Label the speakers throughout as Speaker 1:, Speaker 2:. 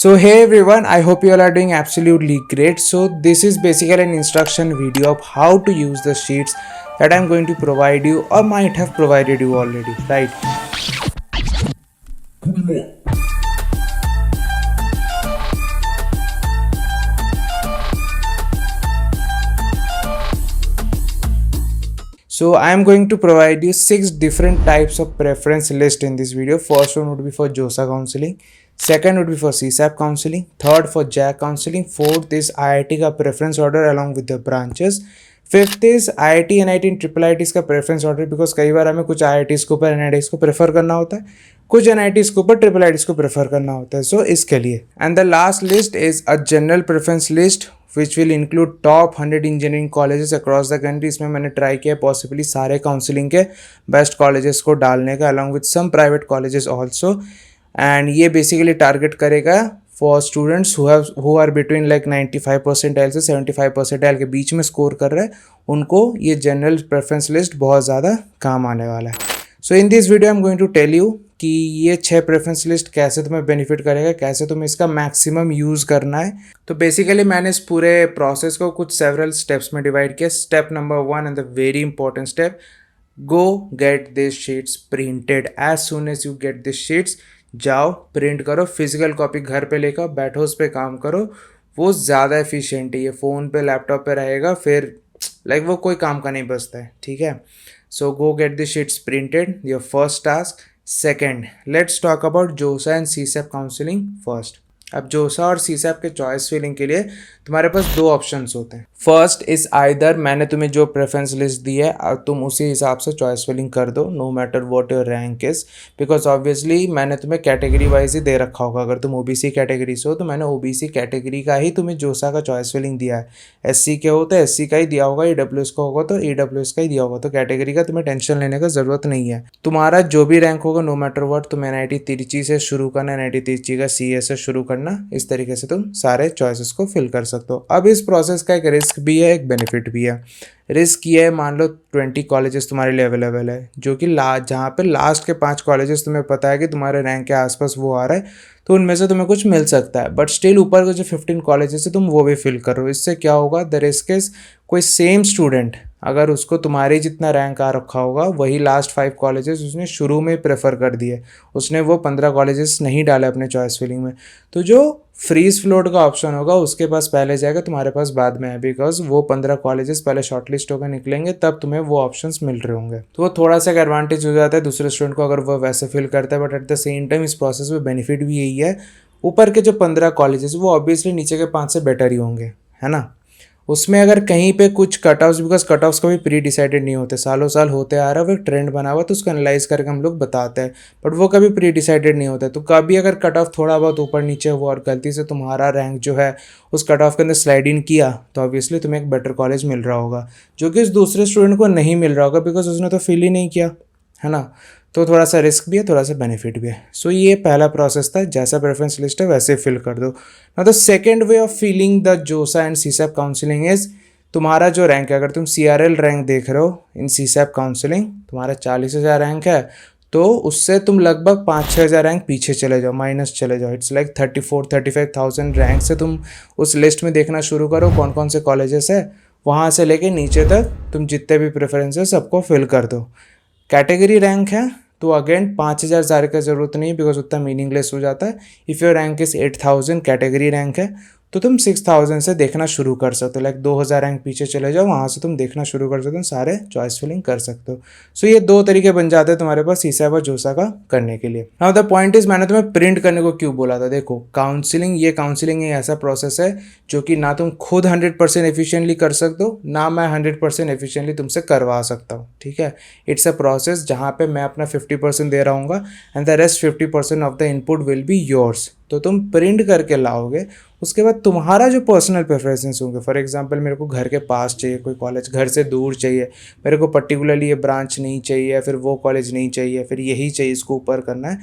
Speaker 1: So hey everyone, I hope you all are doing absolutely great. So this is basically an instruction video of how to use the sheets that I'm going to provide you or might have provided you already, right? So I am going to provide you 6 different types of preference list in this video. First one would be for JOSA counseling. Second would be for CSAP counseling. Third for JAC counseling. Fourth is IIT का preference order along with the branches. Fifth is IIT NIT and triple IITs का preference order, because कई बार हमें कुछ IITs के ऊपर NITs को prefer करना होता है, कुछ NITs के ऊपर ट्रिपल IITs को प्रेफर करना होता है. सो इसके लिए and the last list is a general preference list which will include top 100 engineering colleges across the country. इसमें मैंने ट्राई किया पॉसिबली सारे काउंसलिंग के बेस्ट कॉलेजेस को डालने का along with some private colleges also. And ये बेसिकली टारगेट करेगा for students who are between like 95 percentile से 75 परसेंटाइल के बीच में स्कोर कर रहे हैं. उनको ये जनरल प्रेफरेंस लिस्ट बहुत ज़्यादा काम आने वाला है. So in this video I am going to tell you कि ये 6 प्रेफरेंस लिस्ट कैसे तुम्हें बेनिफिट करेगा, कैसे तुम्हें इसका मैक्सिमम यूज़ करना है. तो बेसिकली मैंने इस पूरे प्रोसेस को कुछ सेवरल स्टेप्स में डिवाइड किया. Step number 1 and the very important step, go get this sheets printed. As soon as you get this sheets, जाओ प्रिंट करो, फिजिकल कॉपी घर पे लेकर बैठो, उस पर काम करो. वो ज़्यादा एफिशिएंट है. ये फ़ोन पे लैपटॉप पे रहेगा फिर लाइक वो कोई काम का नहीं बचता है. ठीक है. So go get the sheets printed, your first task. Second, let's talk about JoSAA and सीसैप counselling first. अब जोसा और सीसैप के चॉइस फिलिंग के लिए तुम्हारे पास 2 ऑप्शंस होते हैं. फर्स्ट इज आइदर मैंने तुम्हें जो प्रेफरेंस लिस्ट दी है और तुम उसी हिसाब से चॉइस फिलिंग कर दो, no matter what your rank is, because obviously मैंने तुम्हें कैटेगरी वाइज ही दे रखा होगा. अगर तुम ओबीसी कैटेगरी से हो तो मैंने ओबीसी कैटेगरी का ही तुम्हें जोसा का चॉइस फिलिंग दिया है. एससी के हो तो एससी का ही दिया होगा, ईडब्ल्यूएस का होगा तो ईडब्ल्यूएस का ही दिया होगा. तो कैटेगरी का तुम्हें टेंशन लेने का ज़रूरत नहीं है. तुम्हारा जो भी रैंक होगा नो मैटर व्हाट, तुम NIT तिरची से शुरू करना, NIT तिरची का CA से शुरू करना. इस तरीके से तुम सारे चॉइसेस को फिल कर सकते हो. अब इस प्रोसेस का एक रिस्क भी है, एक बेनिफिट भी है. रिस्क ये है, मान लो 20 कॉलेजेस तुम्हारे लिए अवेलेबल है, जो कि जहाँ पे लास्ट के 5 कॉलेजेस तुम्हें पता है कि तुम्हारे रैंक के आसपास वो आ रहा है, तो उनमें से तुम्हें कुछ मिल सकता है. बट स्टिल ऊपर के जो 15 कॉलेजेस है तुम वो भी फिल करो. इससे क्या होगा, द रिस्क इज कोई सेम स्टूडेंट अगर उसको तुम्हारे जितना रैंक आ रखा होगा, वही लास्ट 5 कॉलेजेस उसने शुरू में प्रेफर कर दिए, उसने वो 15 कॉलेजेस नहीं डाले अपने चॉइस फिलिंग में, तो जो फ्रीज फ्लोट का ऑप्शन होगा उसके पास पहले जाएगा, तुम्हारे पास बाद में है. बिकॉज वो 15 कॉलेजेस पहले शॉर्टलिस्ट होकर निकलेंगे, तब तुम्हें वो ऑप्शंस मिल रहे होंगे. तो वो थोड़ा सा एक एडवांटेज हो जाता है दूसरे स्टूडेंट को अगर वो वैसे फिल करता है. But at the same time इस प्रोसेस में बेनिफिट भी यही है, ऊपर के जो 15 कॉलेजेस वो ऑब्वियसली नीचे के 5 से बेटर ही होंगे, है ना. उसमें अगर कहीं पे कुछ cut offs, because cut offs कभी प्री डिसाइडेड नहीं होते, सालों साल होते आ रहा है, वो एक ट्रेंड बना हुआ तो उसको एनालाइज करके हम लोग बताते हैं, बट वो कभी प्री डिसाइडेड नहीं होता. तो कभी अगर कट ऑफ थोड़ा बहुत ऊपर नीचे हुआ और गलती से तुम्हारा रैंक जो है उस कट ऑफ के अंदर स्लाइड इन किया, तो ऑब्वियसली तुम्हें एक बेटर कॉलेज मिल रहा होगा, जो कि उस दूसरे स्टूडेंट को नहीं मिल रहा होगा, बिकॉज उसने तो फिल ही नहीं किया, है ना. तो थोड़ा सा रिस्क भी है, थोड़ा सा बेनिफिट भी है. सो ये पहला प्रोसेस था, जैसा प्रेफरेंस लिस्ट है वैसे फिल कर दो. Now the second way of filling the JoSAA and सीसैप counselling is, तुम्हारा जो रैंक है, अगर तुम CRL रैंक देख रहे हो इन सीसैप काउंसलिंग, तुम्हारा 40,000 रैंक है, तो उससे तुम लगभग 5-6 हज़ार रैंक पीछे चले जाओ, माइनस चले जाओ. इट्स लाइक 34-35,000 रैंक से तुम उस लिस्ट में देखना शुरू करो कौन कौन से कॉलेजेस है, वहाँ से लेके नीचे तक तुम जितने भी प्रेफरेंस है सबको फिल कर दो. कैटेगरी रैंक है तो अगेन 5,000 ज़्यादा की ज़रूरत नहीं, बिकॉज उतना मीनिंगलेस हो जाता है. If your rank is 8,000, category rank है, तो तुम 6,000 से देखना शुरू कर सकते हो. लाइक 2,000 रैंक पीछे चले जाओ, वहाँ से तुम देखना शुरू कर सकते हो, सारे चॉइस फिलिंग कर सकते हो. सो ये 2 तरीके बन जाते हैं तुम्हारे पास सीसैप और जोसा का करने के लिए. नाउ द पॉइंट इज, मैंने तुम्हें प्रिंट करने को क्यों बोला था. देखो काउंसलिंग एक ऐसा प्रोसेस है जो कि ना तुम खुद 100% एफिशिएंटली कर सकते हो, ना मैं 100% एफिशिएंटली तुमसे करवा सकता हूँ. ठीक है. इट्स अ प्रोसेस जहाँ पे मैं अपना 50% दे रहा हूँ and the rest 50% of the input will be yours. तो तुम प्रिंट करके लाओगे, उसके बाद तुम्हारा जो पर्सनल प्रेफरेंसेस होंगे, फॉर एग्जांपल मेरे को घर के पास चाहिए कोई कॉलेज, घर से दूर चाहिए, मेरे को पर्टिकुलरली ये ब्रांच नहीं चाहिए, फिर वो कॉलेज नहीं चाहिए, फिर यही चाहिए, इसको ऊपर करना है,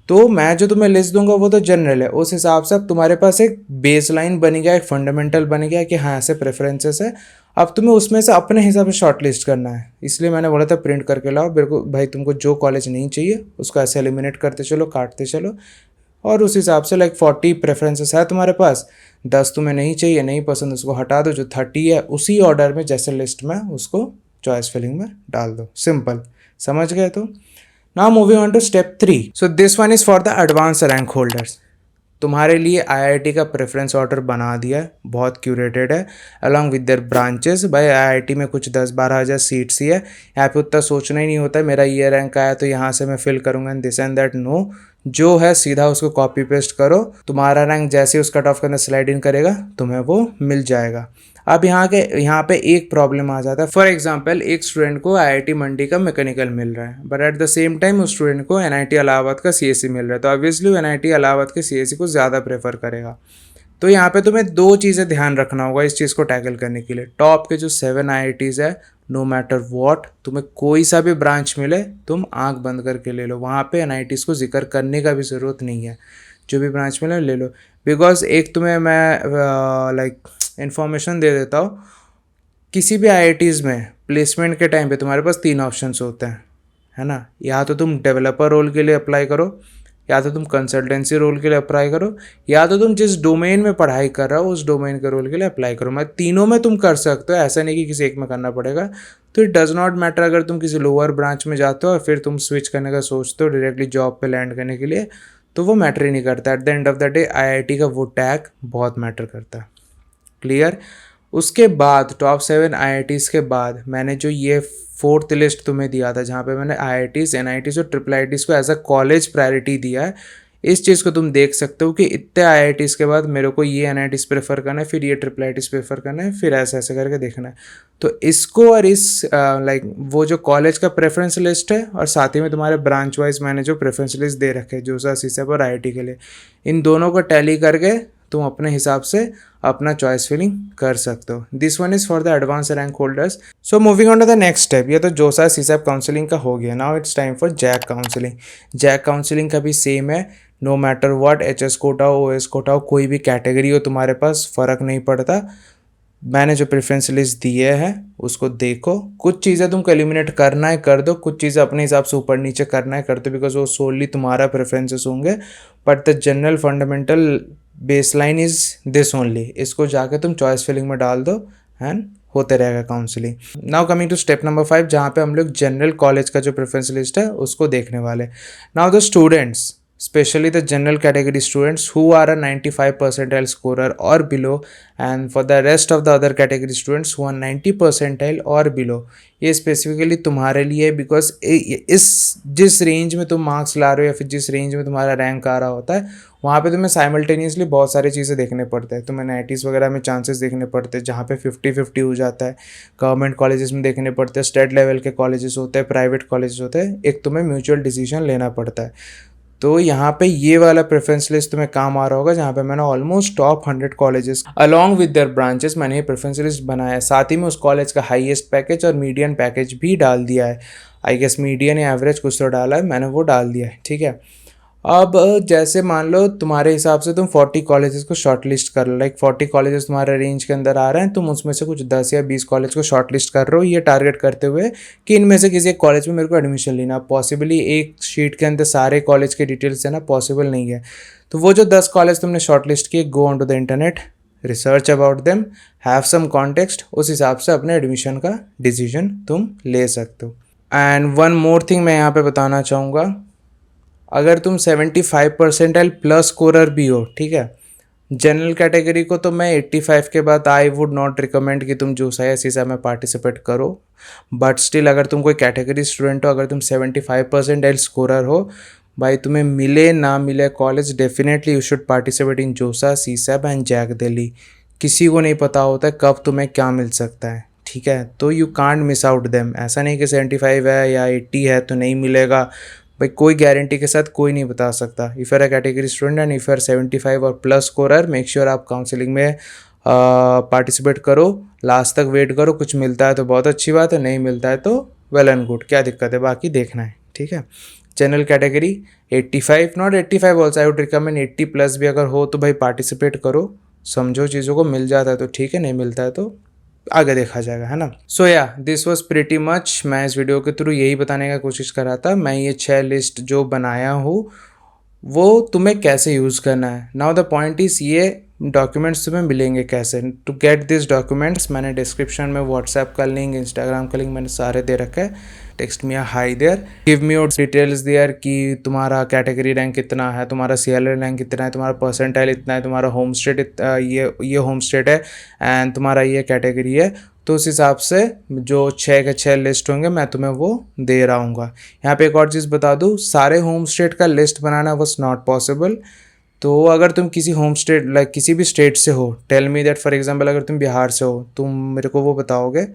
Speaker 1: तो मैं जो तुम्हें लिस्ट दूंगा वो तो जनरल है. उस हिसाब से अब तुम्हारे पास एक बेस लाइन बन गया, एक फंडामेंटल बन गया कि हाँ ऐसे प्रेफरेंसेस है. अब तुम्हें उसमें से अपने हिसाब से शॉर्ट लिस्ट करना है. इसलिए मैंने बोला था प्रिंट करके लाओ. मेरे को भाई तुमको जो कॉलेज नहीं चाहिए उसको ऐसे एलिमिनेट करते चलो, काटते चलो, और उस हिसाब से लाइक 40 प्रेफरेंसेस है तुम्हारे पास, 10 तुम्हें नहीं चाहिए, नहीं पसंद, उसको हटा दो, जो 30 है उसी ऑर्डर में जैसे लिस्ट में उसको चॉइस फिलिंग में डाल दो, सिंपल। समझ गए? तो now moving on to step 3। So this one is for the advance rank holders. तुम्हारे लिए आईआईटी का प्रेफरेंस ऑर्डर बना दिया है, बहुत क्यूरेटेड है अलॉन्ग विद देयर ब्रांचेस। भाई आईआईटी में कुछ 10-12 हज़ार सीट्स ही है, यहाँ पे उतना सोचना ही नहीं होता है मेरा ये रैंक आया तो यहाँ से मैं फिल करूँगा and this and that. No, जो है सीधा उसको कॉपी पेस्ट करो, तुम्हारा रैंक जैसे उस कट ऑफ के अंदर स्लाइड इन करेगा तुम्हें वो मिल जाएगा। अब यहाँ पे एक प्रॉब्लम आ जाता है। फॉर एग्जांपल एक स्टूडेंट को आईआईटी मंडी का मैकेनिकल मिल रहा है, but at the same time उस स्टूडेंट को एनआईटी इलाहाबाद का सीएससी मिल रहा है, तो ऑब्वियसली एनआईटी इलाहाबाद के सीएससी को ज़्यादा प्रेफर करेगा। तो यहाँ पे तुम्हें दो चीज़ें ध्यान रखना होगा इस चीज़ को टैकल करने के लिए। टॉप के जो 7 आईआईटीज़ है, नो मैटर वॉट, तुम्हें कोई सा भी ब्रांच मिले तुम आंख बंद करके ले लो, वहाँ पे एनआईटीज़ को जिक्र करने का भी ज़रूरत नहीं है, जो भी ब्रांच मिले ले लो। बिकॉज एक तुम्हें मैं लाइक इन्फॉर्मेशन दे देता हूँ, किसी भी आईआईटीज़ में प्लेसमेंट के टाइम पे तुम्हारे पास 3 ऑप्शंस होते हैं, है ना। या तो तुम डेवलपर रोल के लिए अप्लाई करो, या तो तुम कंसल्टेंसी रोल के लिए अप्लाई करो, या तो तुम जिस डोमेन में पढ़ाई कर रहे हो उस डोमेन के रोल के लिए अप्लाई करो। मैं तीनों में तुम कर सकते हो, ऐसा नहीं कि किसी एक में करना पड़ेगा। तो इट डज़ नॉट मैटर अगर तुम किसी लोअर ब्रांच में जाते हो और फिर तुम स्विच करने का सोचते हो डायरेक्टली जॉब पे लैंड करने के लिए, तो वो मैटर ही नहीं करता। At the end of the day IIT का वो टैग बहुत मैटर करता है। क्लियर? उसके बाद टॉप 7 आईआईटीज़ के बाद मैंने जो ये 4th लिस्ट तुम्हें दिया था, जहाँ पे मैंने आईआईटीज़, एनआईटीज़ और ट्रिपल आईआईटीज़ को एज अ कॉलेज प्रायोरिटी दिया है, इस चीज़ को तुम देख सकते हो कि इतने आईआईटीज़ के बाद मेरे को ये एनआईटीज़ प्रेफर करना है, फिर ये ट्रिपल आईआईटीज़ प्रेफर करना है, फिर ऐसे ऐसे करके देखना है। तो इसको और इस लाइक वो जो कॉलेज का प्रेफरेंस लिस्ट है और साथ ही में तुम्हारे ब्रांच वाइज मैंने जो प्रेफरेंस लिस्ट दे रखे हैं जोसा, सीसैप और आईआईटी के लिए, इन दोनों को टैली करके तुम अपने हिसाब से अपना चॉइस फिलिंग कर सकते हो। This one is for the advance rank holders. So moving on to the next step, ये तो जोसा सीसैप काउंसलिंग का हो गया। Now it's time for JAC counselling. JAC counselling का भी सेम है, no matter what, HS quota हो, ओएस कोटा हो, कोई भी कैटेगरी हो तुम्हारे पास, फ़र्क नहीं पड़ता। मैंने जो प्रेफरेंस लिस्ट दिए हैं उसको देखो, कुछ चीज़ें तुमको एलिमिनेट करना है कर दो, कुछ चीज़ें अपने हिसाब से ऊपर नीचे करना है कर दो, बिकॉज वो सोनली तुम्हारा प्रेफरेंसेस होंगे। But the general fundamental baseline is this only. इसको जाके तुम चॉइस फिलिंग में डाल दो एंड होते रहेगा counselling. Now coming to step number 5, जहाँ पे हम लोग जनरल कॉलेज का जो प्रेफरेंस लिस्ट है उसको देखने वाले। Now the students, especially the general category students who are a 95 percentile scorer or below, and for the rest of the other category students who are 90 percentile or below, ये specifically तुम्हारे लिए, because इस जिस range में तुम marks ला रहे हो या फिर जिस रेंज में तुम्हारा रैंक आ रहा होता है, वहाँ पे तुम्हें साइमल्टेनियसली बहुत सारी चीज़ें देखने पड़ते हैं। तुम्हें नाइटीज़ वगैरह में चांसेस देखने पड़ते हैं जहाँ पे 50-50 हो जाता है। गवर्नमेंट कॉलेजेस में देखने पड़ते हैं, स्टेट लेवल के कॉलेजेस होते हैं, प्राइवेट कॉलेजेस होते हैं, एक तुम्हें म्यूचुअल डिसीजन लेना पड़ता है। तो यहाँ पे ये वाला प्रेफरेंस लिस्ट तुम्हें काम आ रहा होगा, जहाँ पे मैंने almost top 100 colleges along with their branches मैंने ये प्रेफरेंस लिस्ट बनाया है। साथ ही में उस कॉलेज का हाईएस्ट पैकेज और मीडियन पैकेज भी डाल दिया है। आई गेस मीडियन या एवरेज कुछ तो डाला है, मैंने वो डाल दिया है, ठीक है। अब जैसे मान लो तुम्हारे हिसाब से तुम 40 कॉलेजेस को शॉर्ट लिस्ट कर लो, लाइक 40 कॉलेजेस तुम्हारे रेंज के अंदर आ रहे हैं, तुम उसमें से कुछ 10 या 20 कॉलेज को शॉर्ट लिस्ट कर रहे हो, ये टारगेट करते हुए कि इनमें से किसी एक कॉलेज में मेरे को एडमिशन लेना। पॉसिबली एक शीट के अंदर सारे कॉलेज के डिटेल्स देना पॉसिबल नहीं है, तो वो जो 10 कॉलेज तुमने शॉर्ट लिस्ट किए, go on to the internet, research about them, have some context, उस हिसाब से अपने एडमिशन का डिसीजन तुम ले सकते हो। एंड वन मोर थिंग मैं यहाँ पे बताना चाहूँगा, अगर तुम 75 परसेंटाइल प्लस स्कोरर भी हो, ठीक है, जनरल कैटेगरी को तो मैं 85 के बाद आई वुड नॉट रिकमेंड कि तुम जो सा सीसा में पार्टिसिपेट करो। बट स्टिल अगर तुम कोई कैटेगरी स्टूडेंट हो, अगर तुम 75 परसेंटाइल स्कोरर हो, भाई तुम्हें मिले ना मिले college, definitely you should participate in जोसा, सीसैप एंड जैक दिल्ली। किसी को नहीं पता होता है कब तुम्हें क्या मिल सकता है, ठीक है, तो you can't miss out them. ऐसा नहीं कि 75 है या 80 है तो नहीं मिलेगा, भाई कोई गारंटी के साथ कोई नहीं बता सकता। If are a category student and if are 75 और प्लस स्कोरर, मेक श्योर आप काउंसलिंग में पार्टिसिपेट करो, लास्ट तक वेट करो, कुछ मिलता है तो बहुत अच्छी बात है, नहीं मिलता है तो वेल एंड गुड, क्या दिक्कत है, बाकी देखना है, ठीक है। General category 85 not 85 also, I would recommend 80 plus भी अगर हो तो भाई पार्टिसिपेट करो, समझो चीज़ों को, मिल जाता है तो ठीक है, नहीं मिलता है तो आगे देखा जाएगा, है ना। सो या दिस वॉज प्रिटी मच, मैं इस वीडियो के थ्रू यही बताने का कोशिश कर रहा था। मैं ये 6 लिस्ट जो बनाया हूँ वो तुम्हें कैसे यूज़ करना है. नाउ द पॉइंट इज़ ये डॉक्यूमेंट्स तुम्हें मिलेंगे कैसे. टू गेट दिस डॉक्यूमेंट्स मैंने डिस्क्रिप्शन में व्हाट्सएप का लिंक, इंस्टाग्राम का लिंक मैंने सारे दे रखा है. Text me hi there, give me your details there कि तुम्हारा कैटेगरी रैंक कितना है, तुम्हारा CLL रैंक कितना है, तुम्हारा परसेंटाइल इतना है, तुम्हारा होम स्टेट ये होम स्टेट है एंड तुम्हारा ये कैटेगरी है. तो उस हिसाब से जो 6 के 6 लिस्ट होंगे मैं तुम्हें वो दे रहा हूँ. यहाँ पे एक और चीज़ बता दूँ, सारे होम स्टेट का list banana was not possible. तो अगर तुम किसी होम स्टेट लाइक किसी भी स्टेट से हो, tell me that for example अगर तुम बिहार से हो, तुम मेरे को वो बताओगे.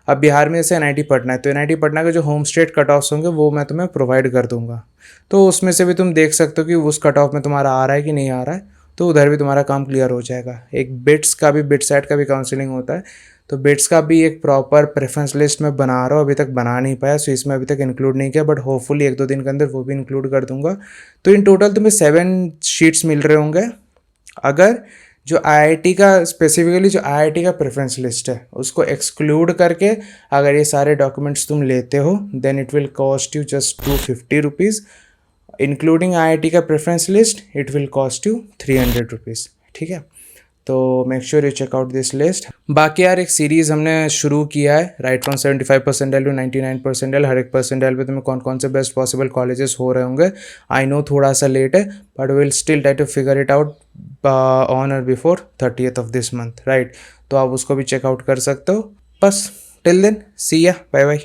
Speaker 1: अब बिहार में जैसे NIT पटना है, तो NIT पटना के जो होम स्टेट कट ऑफ्स होंगे वो मैं तुम्हें प्रोवाइड कर दूंगा. तो उसमें से भी तुम देख सकते हो कि उस कट ऑफ में तुम्हारा आ रहा है कि नहीं आ रहा है. तो उधर भी तुम्हारा काम क्लियर हो जाएगा. एक बिट सेट का भी काउंसलिंग होता है. तो बिट्स का भी एक प्रॉपर प्रेफरेंस लिस्ट मैं बना रहा हूँ, अभी तक बना नहीं पाया, सो इसमें अभी तक इंक्लूड नहीं किया, बट होपफुली 1-2 दिन के अंदर वो भी इंक्लूड कर दूंगा. तो इन टोटल तुम्हें 7 शीट्स मिल रहे होंगे. अगर जो IIT का स्पेसिफिकली जो IIT का प्रेफरेंस लिस्ट है उसको एक्सक्लूड करके अगर ये सारे डॉक्यूमेंट्स तुम लेते हो, then it will cost you just 250 rupees. Including IIT का preference list it will cost you 300 rupees. ठीक है, तो make sure you check out this list. बाकी यार एक सीरीज़ हमने शुरू किया है, right from 75 percentile to 99 percentile. हर एक परसेंटाइल पे तुम्हें कौन कौन से बेस्ट पॉसिबल कॉलेजेस हो रहे होंगे. आई नो थोड़ा सा लेट है, but will still try to figure it out on or before 30th of this month, right. तो आप उसको भी चेकआउट कर सकते हो. बस टिल देन सी या, बाय बाय.